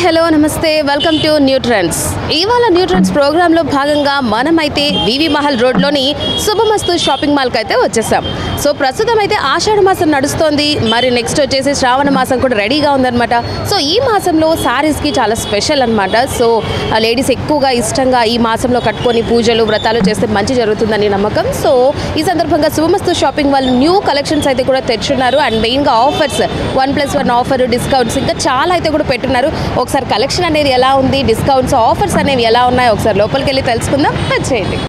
Hello నమస్తే welcome to new trends. ఇవాళ new trends ప్రోగ్రాంలో భాగంగా మనమైతే వివి మహల్ రోడ్లోని శుభమస్తు షాపింగ్ మాల్కి అయితే వచ్చేసాం. సో ప్రస్తుతం అయితే ఆషాఢ మాసం నడుస్తోంది, మరి నెక్స్ట్ వచ్చేసి శ్రావణ మాసం కూడా రెడీగా ఉందన్నమాట. సో ఈ మాసంలో శారీస్కి చాలా స్పెషల్ అనమాట. సో లేడీస్ ఎక్కువగా ఇష్టంగా ఈ మాసంలో కట్టుకొని పూజలు వ్రతాలు చేస్తే మంచి జరుగుతుందని నమ్మకం. సో ఈ సందర్భంగా శుభమస్తు షాపింగ్ వాళ్ళు న్యూ కలెక్షన్స్ అయితే కూడా తెచ్చున్నారు. అండ్ మెయిన్గా ఆఫర్స్ 1+1 ఆఫర్, డిస్కౌంట్స్ ఇంకా చాలా అయితే కూడా పెట్టున్నారు. ఒకసారి కలెక్షన్ అనేది ఎలా ఉంది, డిస్కౌంట్స్ ఆఫర్స్ అనేవి ఎలా ఉన్నాయో ఒకసారి లోపలికి వెళ్ళి తెలుసుకుందాం. వచ్చేయండి.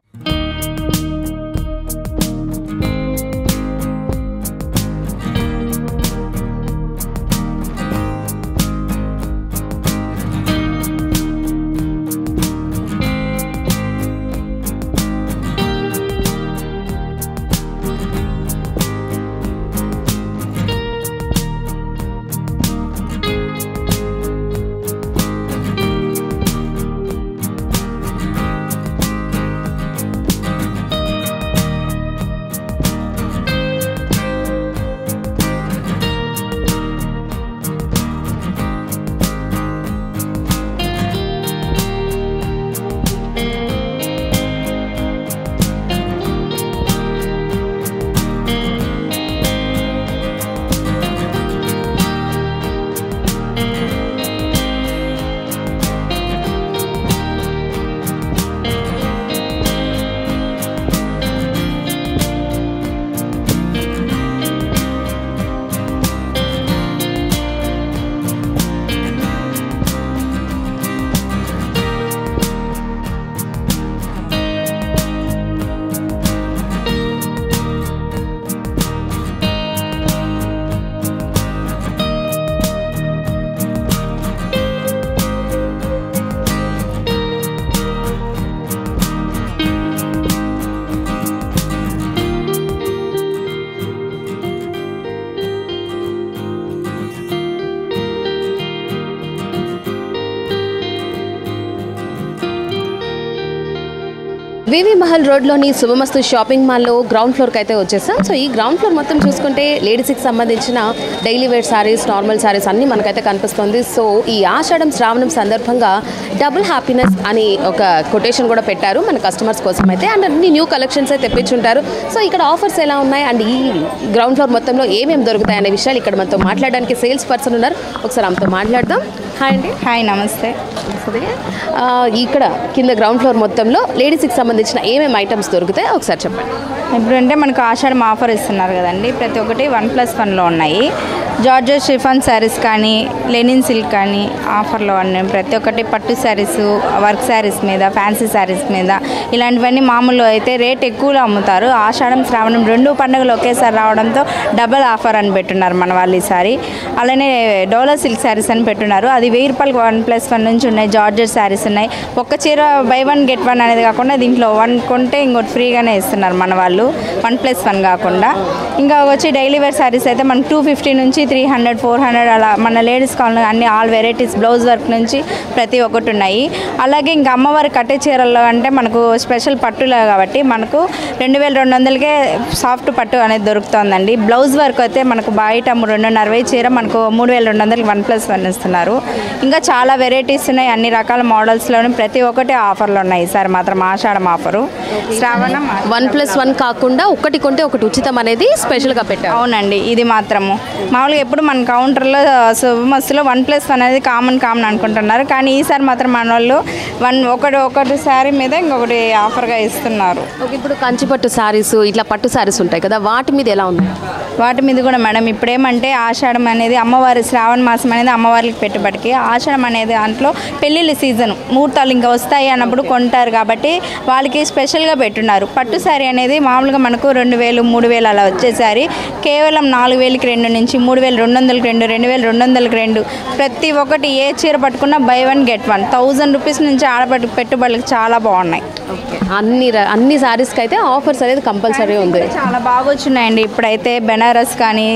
వివి మహల్ రోడ్లోని శుభమస్తు షాపింగ్ మాల్లో గ్రౌండ్ ఫ్లోర్కి అయితే వచ్చేసాం. సో ఈ గ్రౌండ్ ఫ్లోర్ మొత్తం చూసుకుంటే లేడీస్కి సంబంధించిన daily wear saris, normal saris అన్నీ మనకైతే కనిపిస్తుంది. సో ఈ ఆషాఢం శ్రావణం సందర్భంగా డబుల్ హ్యాపీనెస్ అని ఒక కొటేషన్ కూడా పెట్టారు మన కస్టమర్స్ కోసం అయితే. అండ్ అన్ని న్యూ కలెక్షన్స్ అయితే తెప్పించుంటారు. సో ఇక్కడ ఆఫర్స్ ఎలా ఉన్నాయి అండ్ ఈ గ్రౌండ్ ఫ్లోర్ మొత్తంలో ఏమేమి దొరుకుతాయి అనే విషయాలు ఇక్కడ మనతో మాట్లాడడానికి సేల్స్ పర్సన్ ఉన్నారు. ఒకసారి ఆమెతో మాట్లాడదాం. హాయ్ అండి. హాయ్, నమస్తే. ఇక్కడ కింద గ్రౌండ్ ఫ్లోర్ మొత్తంలో లేడీస్కి సంబంధించిన ఏమేమి ఐటమ్స్ దొరుకుతాయి ఒకసారి చెప్పండి. ఇప్పుడు అంటే మనకు ఆషాఢం ఆఫర్ ఇస్తున్నారు కదండి, ప్రతి ఒక్కటి 1+1లో ఉన్నాయి. జార్జెట్ షిఫాన్ శారీస్ కానీ, లెనిన్ సిల్క్ కానీ ఆఫర్లో ఉన్నాయి. ప్రతి ఒక్కటి పట్టు శారీస్, వర్క్ శారీస్ మీద, ఫ్యాన్సీ శారీస్ మీద ఇలాంటివన్నీ మామూలు అయితే రేట్ ఎక్కువలో అమ్ముతారు. ఆషాఢం శ్రావణం 2 పండుగలు ఒకేసారి రావడంతో డబల్ ఆఫర్ అని పెట్టున్నారు మన వాళ్ళు ఈసారి. అలానే డోలా సిల్క్ శారీస్ అని పెట్టున్నారు. అది 1000 రూపాయలు 1+1 నుంచి ఉన్నాయి. జార్జెట్ శారీస్ ఉన్నాయి. ఒక్క చీర బై 1 get 1 అనేది కాకుండా దీంట్లో 1 కొంటే ఇంకోటి ఫ్రీగానే ఇస్తున్నారు మన వాళ్ళు, 1+1 కాకుండా. ఇంకా వచ్చి డైలీ వేర్ శారీస్ అయితే మనకు 250 నుంచి 300, 400 అలా మన లేడీస్ కావాలి అన్ని ఆల్ వెరైటీస్ బ్లౌజ్ వర్క్ నుంచి ప్రతి ఒక్కటి ఉన్నాయి. అలాగే ఇంకా అమ్మవారి కట్టే చీరల్లో అంటే మనకు స్పెషల్ పట్టులో కాబట్టి మనకు 2200కే సాఫ్ట్ పట్టు అనేది దొరుకుతుందండి. బ్లౌజ్ వర్క్ అయితే మనకు బయట 250 చీర మనకు 3200కి 1+1 ఇస్తున్నారు. ఇంకా చాలా వెరైటీస్ ఉన్నాయి, అన్ని రకాల మోడల్స్లోనే ప్రతి ఒక్కటి ఆఫర్లు ఉన్నాయి. ఈసారి మాత్రం ఆషాఢం ఆఫరు. శ్రావణం 1+1 కాకుండా ఒకటి కొంటే ఒకటి ఉచితం అనేది స్పెషల్గా పెట్టారు. అవునండి, ఇది మాత్రము మామూలుగా ఎప్పుడు మన కౌంటర్లో శుభమస్తులో 1+1 అనేది కామన్ అనుకుంటున్నారు. కానీ ఈసారి మాత్రం మన వాళ్ళు ఒకటి శారీ మీద ఇంకొకటి ఆఫర్గా ఇస్తున్నారు. ఇప్పుడు కంచిపట్టు శారీస్, ఇట్లా పట్టు శారీస్ ఉంటాయి కదా, వాటి మీద ఎలా ఉంది? వాటి మీద కూడా మేడం ఇప్పుడేమంటే ఆషాఢం అనేది అమ్మవారి, శ్రావణ మాసం అనేది అమ్మవారికి పెట్టుబడికి, ఆషాఢం అనేది దాంట్లో పెళ్ళిళ్ళ సీజన్, ముహూర్తాలు ఇంకా వస్తాయి అన్నప్పుడు కొంటారు కాబట్టి వాళ్ళకి స్పెషల్గా పెట్టున్నారు. పట్టు శారీ అనేది మామూలుగా మనకు 2000, 3000 అలా వచ్చేసారి కేవలం 4000కి 2 నుంచి 3200కి 2, 2200కి 2 ప్రతి ఒక్కటి ఏ చీర పట్టుకున్నా బై 1 get 1 1000 రూపీస్ నుంచి ఆడపట్టు పెట్టుబడులకు చాలా బాగున్నాయి. అన్ని శారీస్కి అయితే ఆఫర్స్ అనేది కంపల్సరీ ఉంది. చాలా బాగా వచ్చినాయండి. ఇప్పుడైతే బెనారస్ కానీ,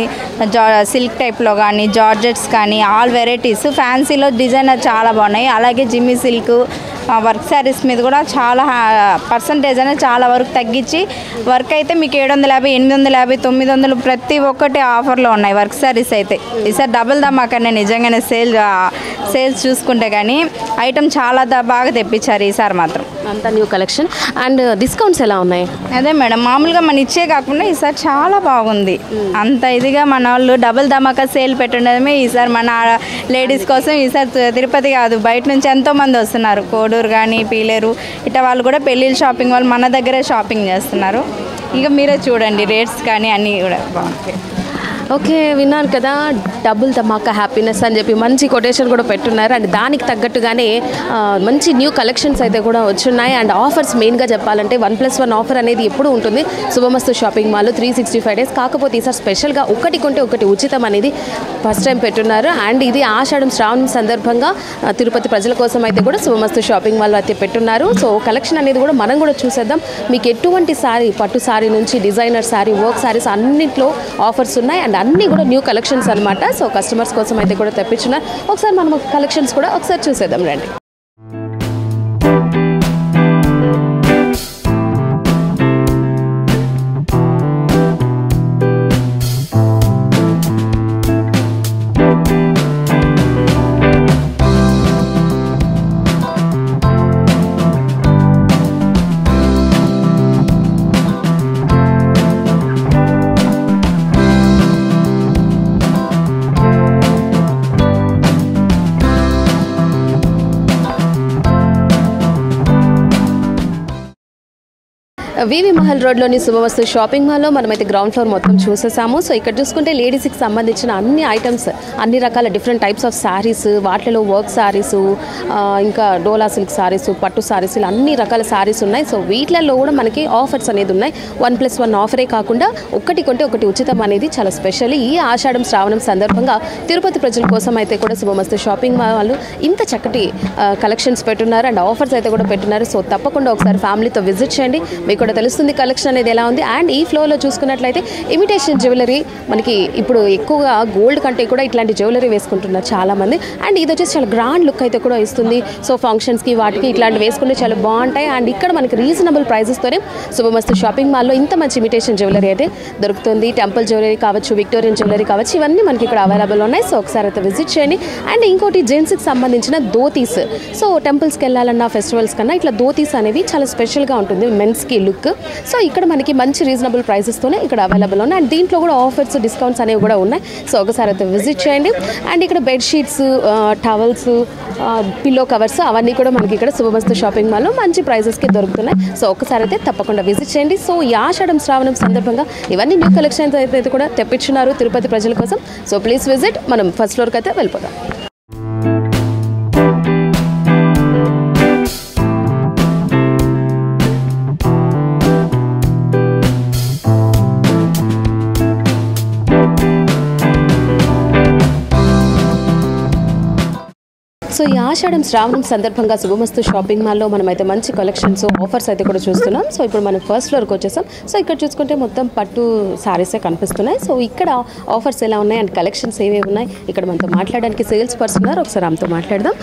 సిల్క్ టైప్లో కానీ, జార్జెట్స్ కానీ ఆల్ వెరైటీస్, ఫ్యాన్సీలో డిజైన్ చాలా బాగున్నాయి. అలాగే జిమ్మి సిల్క్, వర్క్ శారీస్ మీద కూడా చాలా పర్సంటేజ్ అనేది చాలా వరకు తగ్గించి వర్క్ అయితే మీకు 750, 850, 900 ప్రతి ఒక్కటి ఆఫర్లో ఉన్నాయి వర్క్ శారీస్ అయితే. ఈసారి డబుల్ ధమాకా నిజంగానే సేల్స్ చూసుకుంటే కానీ ఐటమ్ చాలా బాగా తెప్పించారు ఈసారి మాత్రం. అంతా న్యూ కలెక్షన్. అండ్ డిస్కౌంట్స్ ఎలా ఉన్నాయి? అదే మేడం, మామూలుగా మన ఇచ్చే కాకుండా ఈసారి చాలా బాగుంది. అంత ఇదిగా మన వాళ్ళు డబుల్ ధమాకా సేల్ పెట్టడమే ఈసారి మన లేడీస్ కోసం. ఈసారి తిరుపతి కాదు, బయట నుంచి ఎంతోమంది వస్తున్నారు. కోడూరు కానీ పీలేరు ఇట్లా వాళ్ళు కూడా పెళ్ళిళ్ళ షాపింగ్ వాళ్ళు మన దగ్గరే షాపింగ్ చేస్తున్నారు. ఇక మీరే చూడండి, రేట్స్ కానీ అన్నీ కూడా బాగుంటాయి. ఓకే, విన్నాను కదా, డబుల్ ధమాకా హ్యాపీనెస్ అని చెప్పి మంచి కొటేషన్ కూడా పెట్టున్నారు. అండ్ దానికి తగ్గట్టుగానే మంచి న్యూ కలెక్షన్స్ అయితే కూడా వచ్చున్నాయి. అండ్ ఆఫర్స్ మెయిన్గా చెప్పాలంటే 1+1 ఆఫర్ అనేది ఎప్పుడు ఉంటుంది శుభమస్తు షాపింగ్ మాల్లో 365 days. కాకపోతే ఈసారి స్పెషల్గా ఒకటి కొంటే ఒకటి ఉచితం అనేది ఫస్ట్ టైం పెట్టున్నారు. అండ్ ఇది ఆషాఢం శ్రావణం సందర్భంగా తిరుపతి ప్రజల కోసం అయితే కూడా శుభమస్తు షాపింగ్ మాల్లో అయితే పెట్టున్నారు. సో కలెక్షన్ అనేది కూడా మనం కూడా చూసేద్దాం. మీకు ఎటువంటి శారీ, పట్టు శారీ నుంచి డిజైనర్ శారీ, వర్క్ శారీస్ అన్నింటిలో ఆఫర్స్ ఉన్నాయి. అండ్ అన్నీ కూడా న్యూ కలెక్షన్స్ అనమాట. సో కస్టమర్స్ కోసం అయితే కూడా తెప్పించున్నారు. ఒకసారి మనం కలెక్షన్స్ కూడా ఒకసారి చూసేద్దాం రండి. వివి మహల్ రోడ్లోని శుభమస్తు షాపింగ్ మాల్లో మనమైతే గ్రౌండ్ ఫ్లోర్ మొత్తం చూసేసాము. సో ఇక్కడ చూసుకుంటే లేడీస్కి సంబంధించిన అన్ని ఐటమ్స్, అన్ని రకాల డిఫరెంట్ టైప్స్ ఆఫ్ శారీస్, వాటిలో వర్క్ శారీస్, ఇంకా డోలా సిల్క్ శారీస్, పట్టు శారీస్, ఇలా అన్ని రకాల శారీస్ ఉన్నాయి. సో వీటిలలో కూడా మనకి ఆఫర్స్ అనేది ఉన్నాయి. 1+1 ఆఫరే కాకుండా ఒకటి కొంటే ఒకటి ఉచితం అనేది చాలా స్పెషల్. ఈ ఆషాఢం శ్రావణం సందర్భంగా తిరుపతి ప్రజల కోసం అయితే కూడా శుభమస్తు షాపింగ్ మాల్ వాళ్ళు ఇంత చక్కటి కలెక్షన్స్ పెట్టున్నారు. అండ్ ఆఫర్స్ అయితే కూడా పెట్టున్నారు. సో తప్పకుండా ఒకసారి ఫ్యామిలీతో విజిట్ చేయండి, మీకు కూడా తెలుస్తుంది కలెక్షన్ అనేది ఎలా ఉంది. అండ్ ఈ ఫ్లోర్లో చూసుకున్నట్లయితే ఇమిటేషన్ జ్యువెలరీ, మనకి ఇప్పుడు ఎక్కువగా గోల్డ్ కంటే కూడా ఇట్లాంటి జ్యువెలరీ వేసుకుంటున్నారు చాలామంది. అండ్ ఇది వచ్చేసి చాలా గ్రాండ్ లుక్ అయితే కూడా ఇస్తుంది. సో ఫంక్షన్స్కి వాటికి ఇట్లాంటి వేసుకుంటే చాలా బాగుంటాయి. అండ్ ఇక్కడ మనకి రీజనబుల్ ప్రైజెస్తోనే శుభమస్తు షాపింగ్ మాల్లో ఇంత మంచి ఇమిటేషన్ జ్యువెలరీ అయితే దొరుకుతుంది. టెంపుల్ జ్యువెలరీ కావచ్చు, విక్టోరియన్ జ్యువెలరీ కావచ్చు, ఇవన్నీ మనకి ఇక్కడ అవైలబుల్ ఉన్నాయి. సో ఒకసారి అయితే విజిట్ చేయండి. అండ్ ఇంకోటి జెంట్స్కి సంబంధించిన ధోతీస్. సో టెంపుల్స్కి వెళ్ళాలన్నా, ఫెస్టివల్స్ కన్నా ఇట్లా ధోతీస్ అనేవి చాలా స్పెషల్గా ఉంటుంది మెన్స్కి లుక్. సో ఇక్కడ మనకి మంచి రీజనబుల్ ప్రైసెస్తోనే ఇక్కడ అవైలబుల్ ఉన్నాయి. అండ్ దీంట్లో కూడా ఆఫర్స్, డిస్కౌంట్స్ అనేవి కూడా ఉన్నాయి. సో ఒకసారి అయితే విజిట్ చేయండి. అండ్ ఇక్కడ బెడ్షీట్స్, టవల్స్, పిల్లో కవర్స్ అవన్నీ కూడా మనకి ఇక్కడ శుభమస్తు షాపింగ్ మాల్లో మంచి ప్రైజెస్కి దొరుకుతున్నాయి. సో ఒకసారి అయితే తప్పకుండా విజిట్ చేయండి. సో ఈ ఆషాఢం శ్రావణం సందర్భంగా ఇవన్నీ న్యూ కలెక్షన్స్ అయితే కూడా తెప్పించున్నారు తిరుపతి ప్రజల కోసం. So please visit. మనం ఫస్ట్ ఫ్లోర్కి అయితే వెళ్ళిపోదాం. సో ఈ ఆషాఢం శ్రావణం సందర్భంగా శుభమస్తు షాపింగ్ మాల్లో మనమైతే మంచి కలెక్షన్స్, ఆఫర్స్ అయితే కూడా చూస్తున్నాం. సో ఇప్పుడు మనం ఫస్ట్ ఫ్లోర్కి వచ్చేసాం. సో ఇక్కడ చూసుకుంటే మొత్తం పట్టు శారీసే కనిపిస్తున్నాయి. సో ఇక్కడ ఆఫర్స్ ఎలా ఉన్నాయి అండ్ కలెక్షన్స్ ఏవేవి ఉన్నాయి ఇక్కడ మనతో మాట్లాడడానికి సేల్స్ పర్సన్ ఉన్నారు. ఒకసారి ఆమెతో మాట్లాడదాం.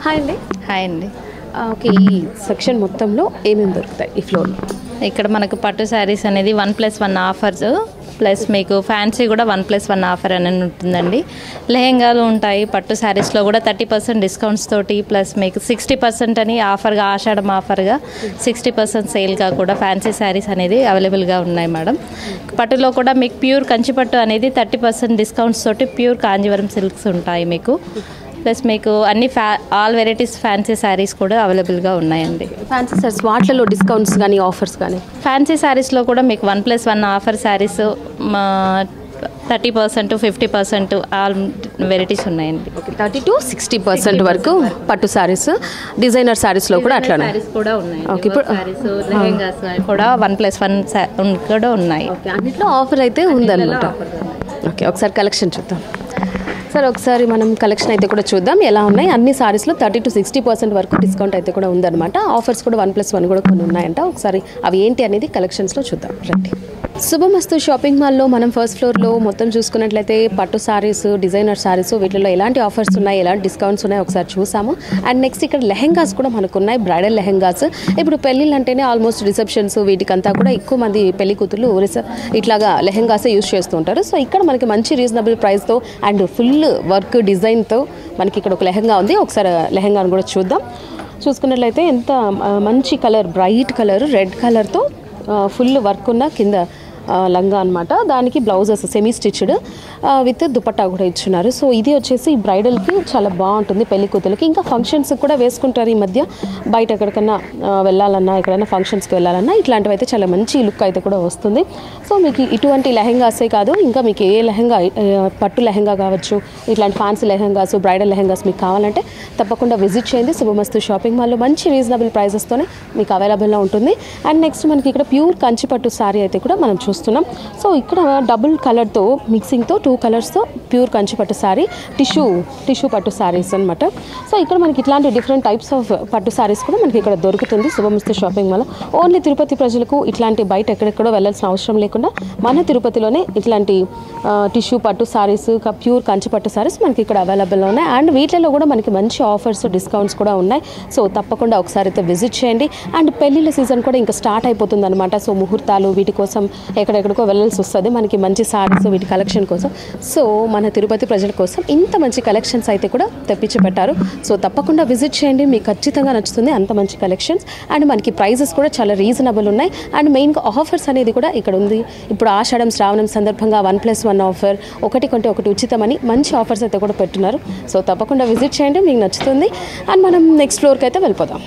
హాయ్ అండి. హాయ్ అండి. ఓకే, ఈ సెక్షన్ మొత్తంలో ఏమేమి దొరుకుతాయి ఈ ఫ్లోర్లో? ఇక్కడ మనకు పట్టు శారీస్ అనేది 1+1 ఆఫర్స్, ప్లస్ మీకు ఫ్యాన్సీ కూడా 1+1 ఆఫర్ అని ఉంటుందండి. లెహెంగాలు ఉంటాయి. పట్టు శారీస్లో కూడా 30% డిస్కౌంట్స్ తోటి, ప్లస్ మీకు 60% అని ఆఫర్గా, ఆషాఢం ఆఫర్గా 60% సేల్గా కూడా ఫ్యాన్సీ శారీస్ అనేది అవైలబుల్గా ఉన్నాయి మేడం. పట్టులో కూడా మీకు ప్యూర్ కంచిపట్టు అనేది 30% డిస్కౌంట్స్ తోటి ప్యూర్ కాంజీవరం సిల్క్స్ ఉంటాయి మీకు. ప్లస్ మీకు అన్ని ఆల్ వెరైటీస్ ఫ్యాన్సీ శారీస్ కూడా అవైలబుల్గా ఉన్నాయండి. ఫ్యాన్సీ శారీస్ వాటిలో డిస్కౌంట్స్ కానీ ఆఫర్స్ కానీ? ఫ్యాన్సీ శారీస్లో కూడా మీకు 1+1 ఆఫర్ శారీస్ 30%, 50% ఆల్ వెరైటీస్ ఉన్నాయండి. 30 to 60% వరకు పట్టు శారీస్, డిజైనర్ శారీస్లో కూడా అట్లా కూడా ఉన్నాయి. ఓకే, ఇప్పుడు లెహెంగాస్ కూడా 1+1 కూడా ఉన్నాయి. ఓకే, అన్నిట్లో ఆఫర్ అయితే ఉందన్నమాట. ఓకే, ఒకసారి కలెక్షన్ చూద్దాం. సార్ ఒకసారి మనం కలెక్షన్ అయితే కూడా చూద్దాం ఎలా ఉన్నాయి. అన్ని సారీస్లో 30 to 60% వరకు డిస్కౌంట్ అయితే కూడా ఉందన్నమాట. ఆఫర్స్ కూడా 1+1 కూడా కొన్ని ఉన్నాయంట. ఒకసారి అవి ఏంటి అనేది కలెక్షన్స్లో చూద్దాం రండి. శుభమస్తు షాపింగ్ మాల్లో మనం ఫస్ట్ ఫ్లోర్లో మొత్తం చూసుకున్నట్లయితే పట్టు శారీస్, డిజైనర్ శారీస్, వీటిలో ఎలాంటి ఆఫర్స్ ఉన్నాయి, ఎలాంటి డిస్కౌంట్స్ ఉన్నాయి ఒకసారి చూసాము. అండ్ నెక్స్ట్ ఇక్కడ లెహెంగాస్ కూడా మనకు ఉన్నాయి, బ్రైడల్ లెహెంగాస్. ఇప్పుడు పెళ్ళిళ్ళు అంటేనే ఆల్మోస్ట్ రిసెప్షన్స్ వీటికంతా కూడా ఎక్కువ మంది పెళ్లి కూతురు ఇట్లాగా లెహెంగాసే యూజ్ చేస్తూ ఉంటారు. సో ఇక్కడ మనకి మంచి రీజనబుల్ ప్రైస్తో అండ్ ఫుల్ వర్క్ డిజైన్తో మనకి ఇక్కడ ఒక లెహంగా ఉంది, ఒకసారి లెహంగాను కూడా చూద్దాం. చూసుకున్నట్లయితే ఎంత మంచి కలర్, బ్రైట్ కలర్, రెడ్ కలర్తో ఫుల్ వర్క్ ఉన్న కింద లంగా అనమాట. దానికి blouses semi stitched with dupatta కూడా ఇచ్చున్నారు. సో ఇది వచ్చేసి బ్రైడల్కి చాలా బాగుంటుంది, పెళ్లి కూతురికి. ఇంకా ఫంక్షన్స్కి కూడా వేసుకుంటారు ఈ మధ్య. బయట ఎక్కడికన్నా వెళ్ళాలన్నా, ఎక్కడైనా ఫంక్షన్స్కి వెళ్ళాలన్నా ఇట్లాంటివి అయితే చాలా మంచి లుక్ అయితే కూడా వస్తుంది. సో మీకు ఇటువంటి లెహెంగాసే కాదు, ఇంకా మీకు ఏ లెహంగా, పట్టు లెహంగా కావచ్చు, ఇట్లాంటి ఫ్యాన్సీ లెహంగాస్, బ్రైడల్ లెహంగాస్ మీకు కావాలంటే తప్పకుండా విజిట్ చేయండి. శుభమస్తు షాపింగ్ మాల్లో మంచి రీజనబుల్ ప్రైజెస్తోనే మీకు అవైలబుల్లో ఉంటుంది. అండ్ నెక్స్ట్ మనకి ఇక్కడ ప్యూర్ కంచి పట్టు సారీ అయితే కూడా మనం చూస్తున్నాం. సో ఇక్కడ డబుల్ కలర్తో మిక్సింగ్తో 2 కలర్స్తో ప్యూర్ కంచి పట్టు సారీ, టిష్యూ పట్టు సారీస్ అనమాట. సో ఇక్కడ మనకి ఇట్లాంటి డిఫరెంట్ టైప్స్ ఆఫ్ పట్టు సారీస్ కూడా మనకి ఇక్కడ దొరుకుతుంది శుభమస్తు షాపింగ్ మాల్. ఓన్లీ తిరుపతి ప్రజలకు ఇట్లాంటి బయట ఎక్కడెక్కడో వెళ్ళాల్సిన అవసరం లేకుండా మన తిరుపతిలోనే ఇట్లాంటి టిష్యూ పట్టు సారీస్, ప్యూర్ కంచి పట్టు సారీస్ మనకి ఇక్కడ అవైలబుల్లో ఉన్నాయి. అండ్ వీటిలో కూడా మనకి మంచి ఆఫర్స్, డిస్కౌంట్స్ కూడా ఉన్నాయి. సో తప్పకుండా ఒకసారి అయితే విజిట్ చేయండి. అండ్ పెళ్లిళ్ళ సీజన్ కూడా ఇంకా స్టార్ట్ అయిపోతుంది అనమాట. సో ముహూర్తాలు వీటి కోసం ఎక్కడెక్కడికో వెళ్ళాల్సి వస్తుంది మనకి మంచి సారీస్ వీటి కలెక్షన్ కోసం. సో మన తిరుపతి ప్రజల కోసం ఇంత మంచి కలెక్షన్స్ అయితే కూడా తెప్పించి పెట్టారు. సో తప్పకుండా విజిట్ చేయండి, మీకు ఖచ్చితంగా నచ్చుతుంది. అంత మంచి కలెక్షన్స్ అండ్ మనకి ప్రైజెస్ కూడా చాలా రీజనబుల్ ఉన్నాయి. అండ్ మెయిన్గా ఆఫర్స్ అనేది కూడా ఇక్కడ ఉంది. ఇప్పుడు ఆషాఢం శ్రావణం సందర్భంగా 1+1 ఆఫర్, ఒకటి కొంటే ఒకటి ఉచితమని మంచి ఆఫర్స్ అయితే కూడా పెట్టున్నారు. సో తప్పకుండా విజిట్ చేయండి, మీకు నచ్చుతుంది. అండ్ మనం నెక్స్ట్ ఫ్లోర్కి అయితే వెళ్ళిపోదాం.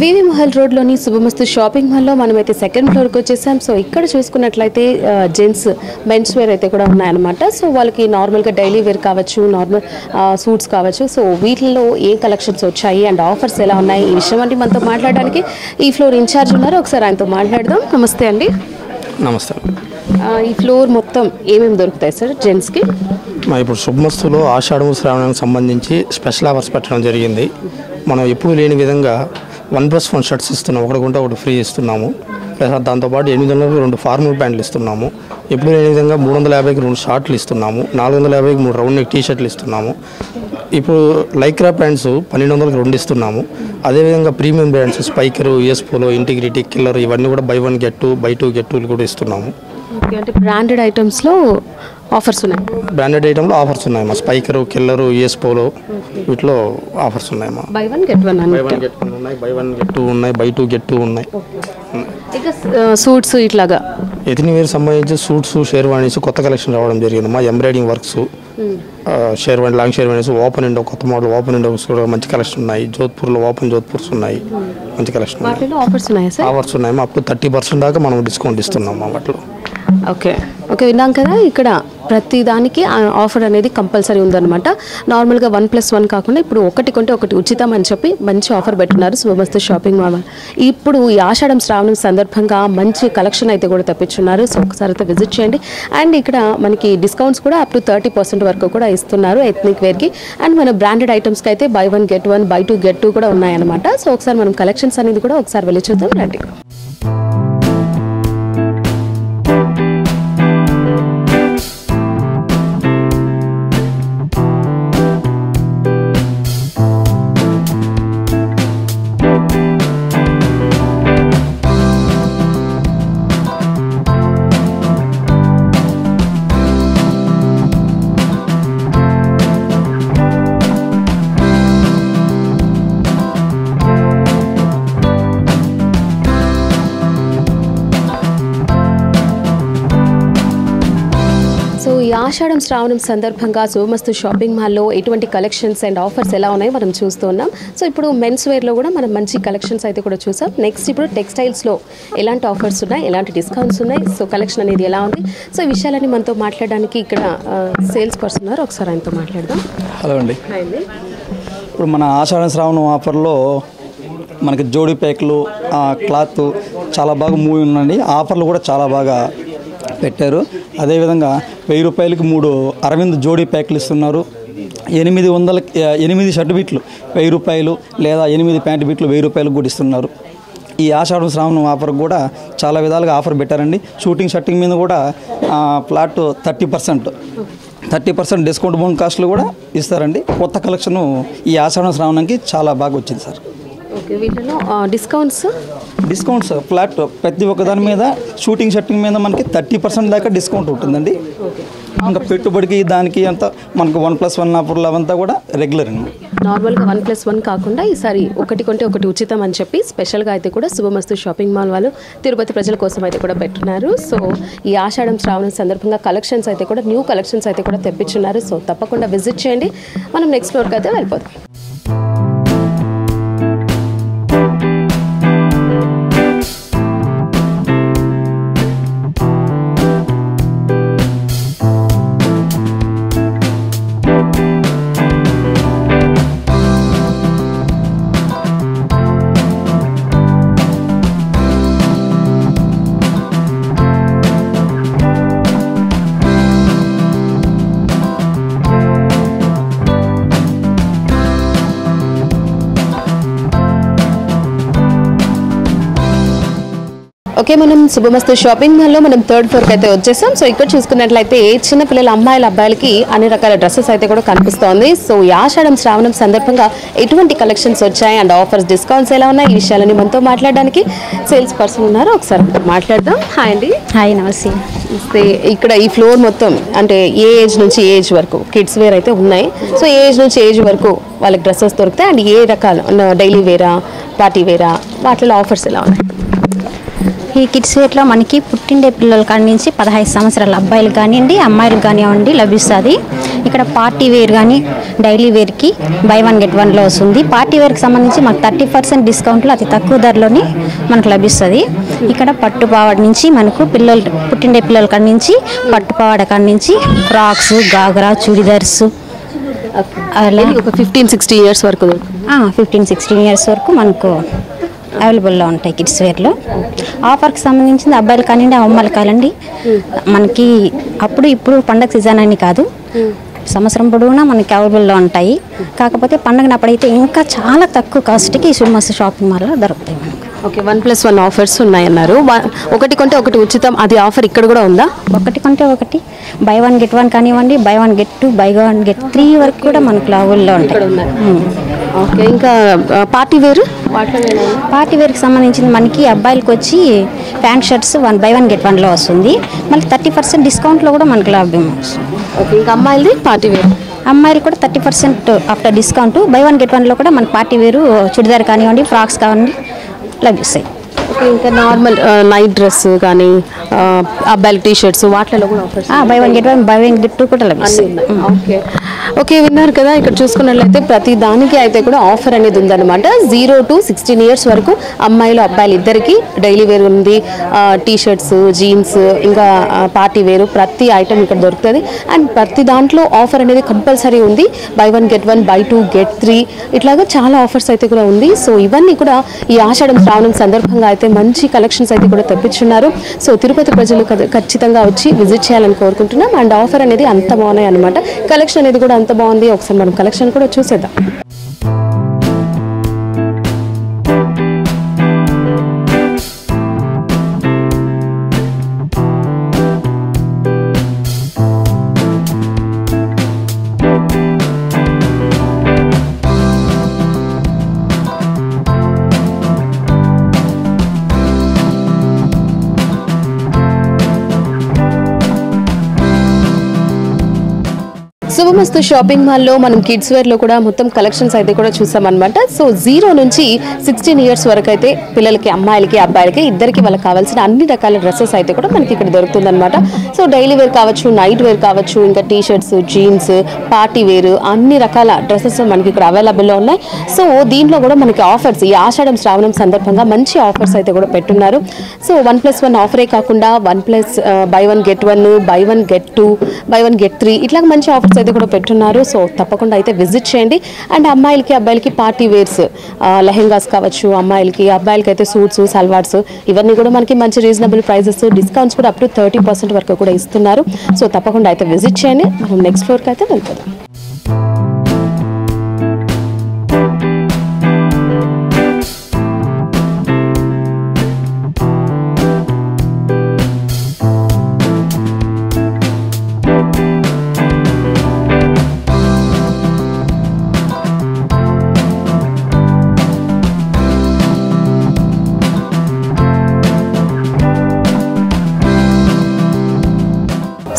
వివి మహల్ రోడ్లోని శుభమస్తు షాపింగ్ మాల్లో మనమైతే సెకండ్ ఫ్లోర్కి వచ్చేసాం. సో ఇక్కడ చూసుకున్నట్లయితే మెన్స్ వేర్ అయితే కూడా ఉన్నాయన్నమాట. సో వాళ్ళకి నార్మల్గా డైలీ వేర్ కావచ్చు, నార్మల్ సూట్స్ కావచ్చు. సో వీటిల్లో ఏ కలెక్షన్స్ వచ్చాయి అండ్ ఆఫర్స్ ఎలా ఉన్నాయి, ఈ విషయం అంటే మనతో మాట్లాడడానికి ఈ ఫ్లోర్ ఇన్ఛార్జ్ ఉన్నారు. ఒకసారి ఆయనతో మాట్లాడదాం. నమస్తే అండి. నమస్తే. ఈ ఫ్లోర్ మొత్తం ఏమేమి దొరుకుతాయి సార్ జెంట్స్కి? ఇప్పుడు శుభమస్తులో ఆషాఢం శ్రావణానికి సంబంధించి స్పెషల్ ఆఫర్స్ పెట్టడం జరిగింది. మనం ఎప్పుడు లేని విధంగా 1+1 షర్ట్స్ ఇస్తున్నాము, ఒకటి కొంటే ఒకటి ఫ్రీ ఇస్తున్నాము. ప్లస్ దాంతోపాటు 800కి 2 ఫార్మల్ ప్యాంట్లు ఇస్తున్నాము. ఎప్పుడు లేని విధంగా 350కి 2 షార్ట్లు ఇస్తున్నాము. 450కి 3 రౌండ్ నెక్ టీ షర్ట్లు ఇస్తున్నాము. ఇప్పుడు లైక్రా ప్యాంట్స్ 1200కి 2 ఇస్తున్నాము. అదేవిధంగా premium brands Spykar, US Polo, Integrity, Killer ఇవన్నీ కూడా బై 1 గెట్ 2, బై 2 గెట్ 2 కూడా ఇస్తున్నాము. అంటే బ్రాండెడ్ ఐటమ్స్లో ఆఫర్స్ ఉన్నాయి. బ్రాండెడ్ ఐటమ్లో ఆఫర్స్ ఉన్నాయి మా స్పైకరు, కిల్లరు, యూఎస్ పోలో వీటిలో ఆఫర్స్ ఉన్నాయి మా. బై 1 గెట్ 1 బై 1 గెట్ 1 ఉన్నాయి, బై 1 గెట్ 2 ఉన్నాయి, బై 2 గెట్ 2 ఉన్నాయి. ఇక సూట్స్ ఇట్లాగా ఎథినిక్ వేర్ సంబంధించి సూట్స్ షేర్వాణీస్ కొత్త కలెక్షన్ రావడం జరిగింది. మా embroidering works sherwani long sherwanis open Indo కొత్త మోడల్ ఓపెన్ ఇండోస్ కూడా మంచి కలెక్షన్ ఉన్నాయి. జోధ్పూర్లో ఓపెన్ జోధ్పూర్స్ ఉన్నాయి, మంచి కలెక్షన్ ఆఫర్స్ ఉన్నాయి సార్. ఆఫర్స్ ఉన్నాయి. అప్ టు 30% దాకా మనం డిస్కౌంట్ ఇస్తున్నాం మా వాటిలో. ఓకే ఓకే విన్నాం కదా, ఇక్కడ ప్రతి దానికి ఆఫర్ అనేది కంపల్సరీ ఉందన్నమాట. నార్మల్గా 1+1 కాకుండా ఇప్పుడు ఒకటి కొంటే ఒకటి ఉచితం అని చెప్పి మంచి ఆఫర్ పెట్టున్నారు శుభమస్తు షాపింగ్ మాల్. ఇప్పుడు ఈ ఆషాఢం శ్రావణం సందర్భంగా మంచి కలెక్షన్ అయితే కూడా తెప్పించున్నారు. సో ఒకసారి అయితే విజిట్ చేయండి. అండ్ ఇక్కడ మనకి డిస్కౌంట్స్ కూడా అప్ టు 30% వరకు కూడా ఇస్తున్నారు ఎథ్నిక్ వేర్కి. అండ్ మన బ్రాండెడ్ ఐటమ్స్కి అయితే buy 1 get 1 buy 2 get 2 కూడా ఉన్నాయన్నమాట. సో ఒకసారి మనం కలెక్షన్స్ అనేది కూడా ఒకసారి వెళ్ళి చూద్దాం రండి. ఈ ఆషాఢం శ్రావణం సందర్భంగా శుభమస్తు షాపింగ్ మాల్లో ఎటువంటి కలెక్షన్స్ అండ్ ఆఫర్స్ ఎలా ఉన్నాయో మనం చూస్తున్నాం. సో ఇప్పుడు మెన్స్ వేర్లో కూడా మనం మంచి కలెక్షన్స్ అయితే కూడా చూసాం. నెక్స్ట్ ఇప్పుడు టెక్స్టైల్స్లో ఎలాంటి ఆఫర్స్ ఉన్నాయి, ఎలాంటి డిస్కౌంట్స్ ఉన్నాయి, సో కలెక్షన్ అనేది ఎలా ఉంది, సో ఈ విషయాలన్నీ మనతో మాట్లాడడానికి ఇక్కడ సేల్స్ పర్సన్ ఉన్నారు. ఒకసారి ఆయనతో మాట్లాడదాం. హలో అండి. ఇప్పుడు మన ఆషాఢం శ్రావణం ఆఫర్లో మనకి జోడీ ప్యాక్లు క్లాత్ చాలా బాగా మూవ్ ఉందండి. ఆఫర్లు కూడా చాలా బాగా పెట్టారు. అదేవిధంగా 1000 రూపాయలకి 3 అరవింద్ జోడీ ప్యాక్లు ఇస్తున్నారు. 8 షర్ట్ బిట్లు 1000 రూపాయలు లేదా 8 ప్యాంట్ బిట్లు 1000 రూపాయలకు కూడా ఇస్తున్నారు. ఈ ఆషాఢం శ్రావణం ఆఫర్ కూడా చాలా విధాలుగా ఆఫర్ పెట్టారండి. షూటింగ్ షర్టింగ్ మీద కూడా ఫ్లాట్ 30% డిస్కౌంట్ బోన్ కాస్ట్లు కూడా ఇస్తారండి. కొత్త కలెక్షను ఈ ఆషాఢం శ్రావణంకి చాలా బాగా వచ్చింది సార్. ఓకే వీటిలో డిస్కౌంట్స్ ఫ్లాట్ ప్రతి ఒక్క దాని మీద షూటింగ్ షర్టింగ్ మీద మనకి 30% దాకా డిస్కౌంట్ ఉంటుందండి. ఇంకా పెట్టుబడికి దానికి అంతా మనకు 1+1 ఆఫర్లు అవంతా కూడా రెగ్యులర్ అండి. నార్మల్గా 1+1 కాకుండా ఈసారి ఒకటి కొంటే ఒకటి ఉచితం అని చెప్పి స్పెషల్గా అయితే కూడా శుభమస్తు షాపింగ్ మాల్ వాళ్ళు తిరుపతి ప్రజల కోసం అయితే కూడా పెట్టున్నారు. సో ఈ ఆషాఢం శ్రావణం సందర్భంగా కలెక్షన్స్ అయితే కూడా న్యూ కలెక్షన్స్ అయితే కూడా తెప్పించున్నారు. సో తప్పకుండా విజిట్ చేయండి. మనం నెక్స్ట్ ఫ్లోర్కి అయితే వెళ్ళిపోతాం. ఓకే మనం శుభమస్తు షాపింగ్ మాల్లో మనం 3rd ఫ్లోర్కి అయితే వచ్చేసాం. సో ఇక్కడ చూసుకున్నట్లయితే చిన్నపిల్లల అమ్మాయిల అబ్బాయిలకి అన్ని రకాల డ్రెస్సెస్ అయితే కూడా కనిపిస్తోంది. సో ఈ ఆషాఢం శ్రావణం సందర్భంగా ఎటువంటి కలెక్షన్స్ వచ్చాయి అండ్ ఆఫర్స్ డిస్కౌంట్స్ ఎలా ఉన్నాయి ఈ విషయాలని మనతో మాట్లాడడానికి సేల్స్ పర్సన్ ఉన్నారు. ఒకసారి మాట్లాడదాం. హాయ్ అండి. హాయ్ నమస్తే. ఇక్కడ ఈ ఫ్లోర్ మొత్తం అంటే ఏ ఏజ్ నుంచి ఏ ఏజ్ వరకు కిడ్స్ వేర్ అయితే ఉన్నాయి. సో ఏ ఏజ్ నుంచి ఏజ్ వరకు వాళ్ళకి డ్రెస్సెస్ దొరుకుతాయి అండ్ ఏ రకాల డైలీ వేరా పార్టీ వేరా వాటిలో ఆఫర్స్ ఎలా ఉన్నాయి? ఈ కిడ్స్ వేర్లో మనకి పుట్టిండే పిల్లల కాడి నుంచి 15 సంవత్సరాల అబ్బాయిలు కానివ్వండి అమ్మాయిలు కానివ్వండి లభిస్తుంది. ఇక్కడ పార్టీ వేర్ కానీ డైలీ వేర్కి buy 1 get 1లో వస్తుంది. పార్టీ వేర్కి సంబంధించి మనకు 30% డిస్కౌంట్లో అతి తక్కువ ధరలోనే మనకు లభిస్తుంది. ఇక్కడ పట్టుపావాడ నుంచి మనకు పుట్టిండే పిల్లల కాడి నుంచి పట్టుపావాడ కాడి నుంచి ఫ్రాక్స్ గాగ్రా చుడిదార్స్ అలా ఒక 15-16 ఇయర్స్ వరకు 15-16 ఇయర్స్ వరకు మనకు అవైలబుల్లో ఉంటాయి కిడ్స్ వేర్లో. ఆఫర్కి సంబంధించింది అబ్బాయిలు కానివ్వండి అమ్మాయిలు కానివ్వండి మనకి అప్పుడు ఇప్పుడు పండగ సీజన్ అని కాదు సంవత్సరం పొడవునా మనకి అవైలబుల్లో ఉంటాయి. కాకపోతే పండగనప్పుడైతే ఇంకా చాలా తక్కువ కాస్ట్కి శుభమస్తు షాపింగ్ మాల్లో దొరుకుతాయి మనకు. ఓకే 1+1 ఆఫర్స్ ఉన్నాయన్నారు. ఒకటి కొంటే ఒకటి ఉచితం అది ఆఫర్ ఇక్కడ కూడా ఉందా? ఒకటి కొంటే ఒకటి buy 1 get 1 కానివ్వండి buy 1 get 2 buy 1 get 3 వరకు కూడా మనకు లావుల్లో ఉంటాయి. ఓకే ఇంకా పార్టీ వేర్ పార్టీ వేర్కి సంబంధించింది మనకి అబ్బాయిలకు వచ్చి ప్యాంట్ షర్ట్స్ buy 1 get 1లో వస్తుంది. మళ్ళీ 30% డిస్కౌంట్లో కూడా మనకు లాభం వస్తుంది. ఓకే ఇంకా అమ్మాయిలది పార్టీ వేర్ అమ్మాయిలు కూడా 30% ఆఫ్టర్ డిస్కౌంట్ buy 1 get 1లో కూడా మన పార్టీ వేరు చుడిదార్ కానివ్వండి ఫ్రాక్స్ కానివ్వండి లభిస్తాయి. ఓకే ఇంకా నార్మల్ నైట్ డ్రెస్ కానీ అబ్బాయిల టీ షర్ట్స్ వాటిలో కూడా offers buy one get one by one get two కూడా లభిస్తాయి. ఓకే ఓకే విన్నారు కదా, ఇక్కడ చూసుకున్నట్లయితే ప్రతి దానికి అయితే కూడా ఆఫర్ అనేది ఉందన్నమాట. 0 to 16 years వరకు అమ్మాయిలు అబ్బాయిలు ఇద్దరికి డైలీ వేర్ ఉంది, టీ షర్ట్స్, జీన్స్, ఇంకా పార్టీ వేరు ప్రతి ఐటమ్ ఇక్కడ దొరుకుతుంది. అండ్ ప్రతి దాంట్లో ఆఫర్ అనేది కంపల్సరీ ఉంది. బై 1 get 1, బై 2 get 3 ఇట్లాగా చాలా ఆఫర్స్ అయితే కూడా ఉంది. సో ఇవన్నీ కూడా ఈ ఆషాఢం శ్రావణం సందర్భంగా అయితే మంచి కలెక్షన్స్ అయితే కూడా తెప్పించున్నారు. సో తిరుపతి ప్రజలు ఖచ్చితంగా వచ్చి విజిట్ చేయాలని కోరుకుంటున్నాం. అండ్ ఆఫర్ అనేది అంత బాగున్నాయి అనమాట, కలెక్షన్ అనేది కూడా అంత బాగుంది. ఒకసారి మనం కలెక్షన్ కూడా చూసేద్దాం. శుభమస్తు షాపింగ్ మాల్లో మనం కిడ్స్ వేర్లో కూడా మొత్తం కలెక్షన్స్ అయితే కూడా చూసామన్నమాట. సో 0 నుంచి 16 years వరకు అయితే పిల్లలకి అమ్మాయిలకి అబ్బాయిలకి ఇద్దరికి వాళ్ళకి కావాల్సిన అన్ని రకాల డ్రెస్సెస్ అయితే కూడా మనకి ఇక్కడ దొరుకుతుందన్నమాట. సో డైలీ వేర్ కావచ్చు, నైట్ వేర్ కావచ్చు, ఇంకా T shirts, jeans, party wear అన్ని రకాల డ్రెస్సెస్ మనకి ఇక్కడ అవైలబుల్లో ఉన్నాయి. సో దీంట్లో కూడా మనకి ఆఫర్స్ ఈ ఆషాఢం శ్రావణం సందర్భంగా మంచి ఆఫర్స్ అయితే కూడా పెట్టున్నారు. సో 1+1 ఆఫరే కాకుండా by 1 get 1, by 1 get 2, by 1 get 3 ఇట్లా మంచి ఆఫర్స్ అయితే కూడా పెట్టున్నారు. సో తప్పకుండా అయితే విజిట్ చేయండి. అండ్ అమ్మాయిలకి అబ్బాయిలకి పార్టీ వేర్స్, లెహెంగాస్ కావచ్చు, అమ్మాయిలకి అబ్బాయిలకి అయితే సూట్స్, సల్వార్స్ ఇవన్నీ కూడా మనకి మంచి రీజనబుల్ ప్రైజెస్, డిస్కౌంట్స్ కూడా అప్ టు 30% వరకు కూడా ఇస్తున్నారు. సో తప్పకుండా అయితే విజిట్ చేయండి. మనం నెక్స్ట్ ఫ్లోర్కి అయితే వెళ్ళిపోదాం.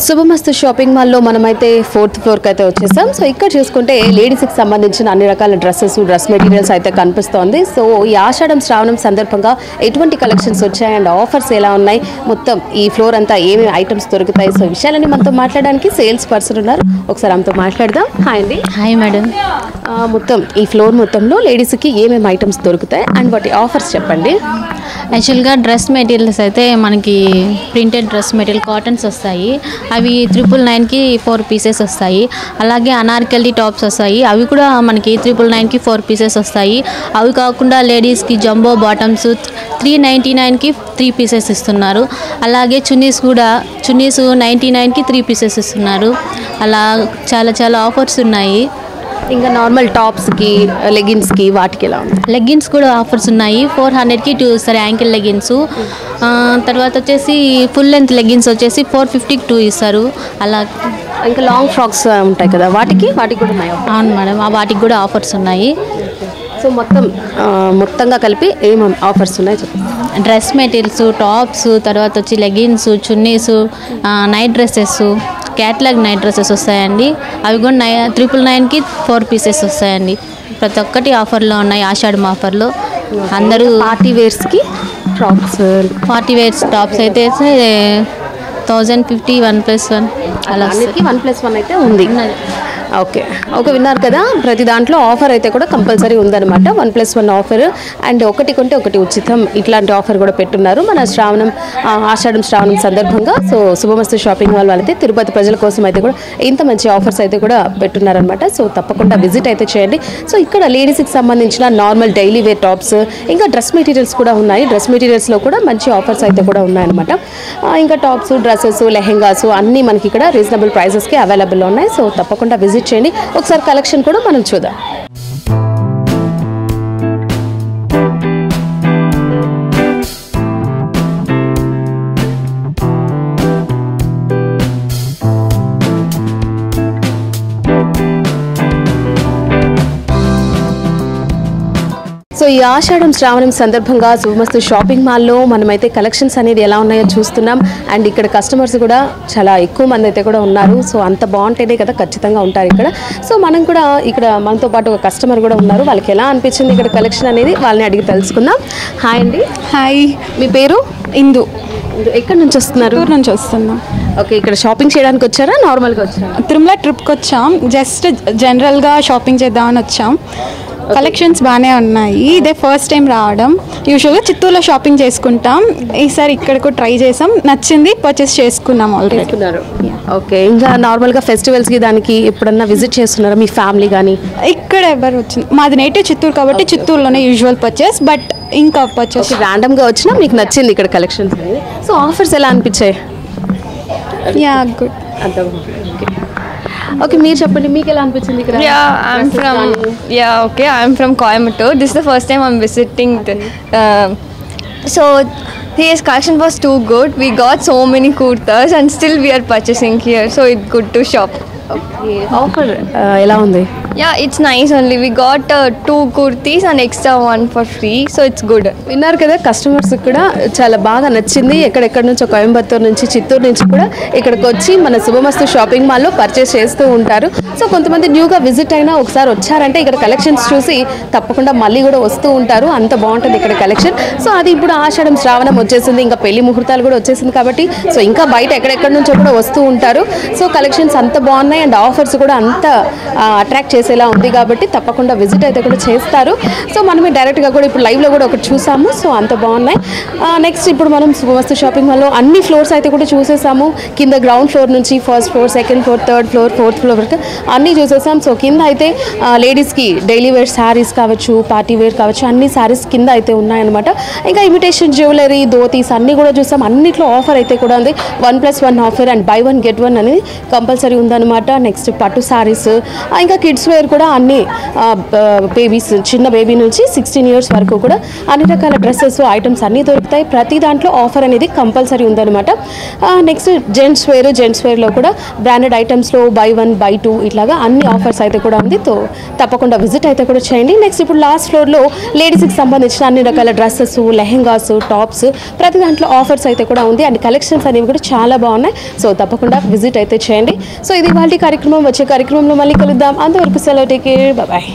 శుభమస్తు షాపింగ్ మాల్లో మనమైతే 4th ఫ్లోర్కి అయితే వచ్చేసాం. సో ఇక్కడ చూసుకుంటే లేడీస్కి సంబంధించిన అన్ని రకాల డ్రెస్ మెటీరియల్స్ అయితే కనిపిస్తోంది. సో ఈ ఆషాఢం శ్రావణం సందర్భంగా ఎటువంటి కలెక్షన్స్ వచ్చాయి అండ్ ఆఫర్స్ ఎలా ఉన్నాయి, మొత్తం ఈ ఫ్లోర్ అంతా ఏమేమి ఐటమ్స్ దొరుకుతాయి, సో విషయాలని మనతో మాట్లాడడానికి సేల్స్ పర్సన్ ఉన్నారు. ఒకసారి ఆమెతో మాట్లాడదాం. హాయ్ అండి. Hi madam. మొత్తం ఈ ఫ్లోర్ మొత్తంలో లేడీస్కి ఏమేమి ఐటమ్స్ దొరుకుతాయి అండ్ వాటి ఆఫర్స్ చెప్పండి. యాక్చువల్గా డ్రెస్ మెటీరియల్స్ అయితే మనకి ప్రింటెడ్ డ్రెస్ మెటీరియల్ కాటన్స్ వస్తాయి. అవి 999కి 4 pieces వస్తాయి. అలాగే అనార్కలి టాప్స్ వస్తాయి, అవి కూడా మనకి 999కి 4 pieces వస్తాయి. అవి కాకుండా లేడీస్కి జంబో బాటమ్స్ 399కి 3 pieces ఇస్తున్నారు. అలాగే చున్నీస్ 99కి 3 pieces ఇస్తున్నారు. అలా చాలా ఆఫర్స్ ఉన్నాయి. ఇంకా నార్మల్ టాప్స్కి, లెగిన్స్కి వాటికి ఎలా ఉంది? లెగ్గిన్స్ కూడా ఆఫర్స్ ఉన్నాయి. 400కి 2 ఇస్తారు యాంకిల్ లెగ్గిన్స్. తర్వాత వచ్చేసి ఫుల్ లెంత్ లెగ్గిన్స్ వచ్చేసి 450కి 2 ఇస్తారు. అలా ఇంకా లాంగ్ ఫ్రాక్స్ ఉంటాయి కదా, వాటికి కూడా ఉన్నాయి. అవును మేడం, వాటికి కూడా ఆఫర్స్ ఉన్నాయి. సో మొత్తంగా కలిపి ఏం ఆఫర్స్ ఉన్నాయి చెప్పండి. డ్రెస్ మెటీరియల్స్, టాప్స్, తర్వాత వచ్చి leggings, chunnis, night dresses, catalogue night dresses వస్తాయండి. అవి కూడా 999కి 4 pieces వస్తాయండి. ప్రతి ఒక్కటి ఆఫర్లో ఉన్నాయి ఆషాఢం ఆఫర్లో. అందరూ పార్టీ వేర్స్కి ఫ్రాక్స్, పార్టీ వేర్స్ టాప్స్ అయితే 1050 1+1 అలా 1+1 అయితే ఉంది. ఓకే విన్నారు కదా, ప్రతి దాంట్లో ఆఫర్ అయితే కూడా కంపల్సరీ ఉందన్నమాట. 1+1 ఆఫర్ అండ్ ఒకటి కొంటే ఒకటి ఉచితం, ఇట్లాంటి ఆఫర్ కూడా పెట్టున్నారు మన ఆషాఢం శ్రావణం సందర్భంగా. సో శుభమస్తు షాపింగ్ మాల్ వాళ్ళైతే తిరుపతి ప్రజల కోసం అయితే కూడా ఇంత మంచి ఆఫర్స్ అయితే కూడా పెట్టున్నారనమాట. సో తప్పకుండా విజిట్ అయితే చేయండి. సో ఇక్కడ లేడీస్కి సంబంధించిన నార్మల్ డైలీ వేర్ టాప్స్, ఇంకా డ్రెస్ మెటీరియల్స్ కూడా ఉన్నాయి. డ్రెస్ మెటీరియల్స్లో కూడా మంచి ఆఫర్స్ అయితే కూడా ఉన్నాయన్నమాట. ఇంకా టాప్స్, డ్రెస్సెస్, లెహెంగాస్ అన్నీ మనకి ఇక్కడ రీజనబుల్ ప్రైజెస్కి అవైలబుల్లో ఉన్నాయి. సో తప్పకుండా విజిట్ చేయండి. ఒకసారి కలెక్షన్ కూడా మనం చూద్దాం. సో ఈ ఆషాఢం శ్రావణం సందర్భంగా శుభమస్తు షాపింగ్ మాల్లో మనమైతే కలెక్షన్స్ అనేది ఎలా ఉన్నాయో చూస్తున్నాం. అండ్ ఇక్కడ కస్టమర్స్ కూడా చాలా ఎక్కువ మంది అయితే కూడా ఉన్నారు. సో అంత బాగుంటేనే కదా ఖచ్చితంగా ఉంటారు ఇక్కడ. సో మనం కూడా ఇక్కడ మనతో పాటు ఒక కస్టమర్ కూడా ఉన్నారు. వాళ్ళకి ఎలా అనిపించింది ఇక్కడ కలెక్షన్ అనేది వాళ్ళని అడిగి తెలుసుకుందాం. హాయ్ అండి. హాయ్, మీ పేరు? ఇందు. ఎక్కడి నుంచి వస్తున్నారు? టూర్ నుంచి వస్తున్నాం. ఓకే, ఇక్కడ షాపింగ్ చేయడానికి వచ్చారా, నార్మల్గా వచ్చారా? తిరుమల ట్రిప్కి వచ్చాం. జస్ట్ జనరల్గా షాపింగ్ చేద్దామని వచ్చాం. కలెక్షన్స్ బాగానే ఉన్నాయి. ఇదే ఫస్ట్ టైం రావడం. యూజువల్గా చిత్తూరులో షాపింగ్ చేసుకుంటాం. ఈసారి ఇక్కడ కూడా ట్రై చేసాం, నచ్చింది, పర్చేస్ చేసుకున్నాం ఆల్రెడీ. ఓకే, ఇంకా నార్మల్గా ఫెస్టివల్స్కి దానికి ఎప్పుడన్నా విజిట్ చేస్తున్నారా మీ ఫ్యామిలీ కానీ? ఇక్కడ ఎవరు వచ్చింది, మాది నేటివ్ చిత్తూరు కాబట్టి చిత్తూరులోనే యూజువల్ పర్చేస్. బట్ ఇంకా పర్చేస్ ర్యాండమ్గా వచ్చినా మీకు నచ్చింది ఇక్కడ కలెక్షన్స్ అనేది. సో ఆఫర్స్ ఎలా అనిపించాయి? Yeah, good. ఓకే, మీరు చెప్పండి, మీకు ఎలా అనిపించింది ఇక్కడ? I'm from Coimbatore. This is the first time I'm visiting. So his collection was too good. We got so many kurtas and still we are purchasing here. So it's good to shop. Okay, offer ఎలా ఉంది? Yeah, it's nice only. We got 2 kurtis and extra one for free. So it's good. విన్నారు కదా, customers కూడా చాలా బాగా నచ్చింది. ఎక్కడెక్కడ నుంచో కోయంబత్తూరు నుంచి, చిత్తూరు నుంచి కూడా ఇక్కడికి వచ్చి మన శుభమస్తు షాపింగ్ మాల్లో పర్చేస్ చేస్తూ ఉంటారు. సో కొంతమంది న్యూగా విజిట్ అయినా ఒకసారి వచ్చారంటే ఇక్కడ కలెక్షన్స్ చూసి తప్పకుండా మళ్ళీ కూడా వస్తూ ఉంటారు. అంత బాగుంటుంది ఇక్కడ కలెక్షన్. సో అది ఇప్పుడు ఆషాఢం శ్రావణం వచ్చేసింది, ఇంకా పెళ్లి ముహూర్తాలు కూడా వచ్చేసింది కాబట్టి సో ఇంకా బయట ఎక్కడెక్కడ నుంచో కూడా వస్తూ ఉంటారు. సో కలెక్షన్స్ అంత బాగున్నాయి అండ్ ఆఫర్స్ కూడా అంత అట్రాక్ట్ చేసేలా ఉంది కాబట్టి తప్పకుండా విజిట్ అయితే కూడా చేస్తారు. సో మనమే డైరెక్ట్గా కూడా ఇప్పుడు లైవ్లో కూడా ఒకటి చూసాము. సో అంత బాగున్నాయి. నెక్స్ట్ ఇప్పుడు మనం శుభమస్తు షాపింగ్ మాల్లో అన్ని ఫ్లోర్స్ అయితే కూడా చూసేసాము. కింద గ్రౌండ్ ఫ్లోర్ నుంచి first floor, second floor, third floor, fourth floor వరకు అన్నీ చూసేసాం. సో కింద అయితే లేడీస్కి డైలీ వేర్ శారీస్ కావచ్చు, పార్టీ వేర్ కావచ్చు, అన్ని శారీస్ కింద అయితే ఉన్నాయన్నమాట. ఇంకా ఇమిటేషన్ జ్యువెలరీ, ధోతీస్ అన్నీ కూడా చూసాం. అన్నిట్లో ఆఫర్ అయితే కూడా ఉంది. 1+1 ఆఫర్ అండ్ buy 1 get 1 అనేది కంపల్సరీ ఉందన్నమాట. నెక్స్ట్ పట్టు శారీస్, ఇంకా కిడ్స్ వేర్ కూడా అన్ని బేబీస్, చిన్న బేబీ నుంచి 16 years వరకు కూడా అన్ని రకాల డ్రెస్సెస్ ఐటమ్స్ అన్నీ దొరుకుతాయి. ప్రతి దాంట్లో ఆఫర్ అనేది కంపల్సరీ ఉందన్నమాట. నెక్స్ట్ జెంట్స్ వేర్లో కూడా బ్రాండెడ్ ఐటమ్స్లో buy 1 buy 2 ఇట్లాగా అన్ని ఆఫర్స్ అయితే కూడా ఉంది. సో తప్పకుండా విజిట్ అయితే కూడా చేయండి. నెక్స్ట్ ఇప్పుడు లాస్ట్ ఫ్లోర్లో లేడీస్కి సంబంధించిన అన్ని రకాల డ్రెస్సెస్, లెహెంగాస్, టాప్స్ ప్రతి దాంట్లో ఆఫర్స్ అయితే కూడా ఉంది అండ్ కలెక్షన్స్ అనేవి కూడా చాలా బాగున్నాయి. సో తప్పకుండా విజిట్ అయితే చేయండి. సో ఇది వాళ్ళ కార్యక్రమం. వచ్చే కార్యక్రమంలో మళ్ళీ కలుద్దాం. అంతవరకు సెలవు, టేక్ కేర్, బాయ్.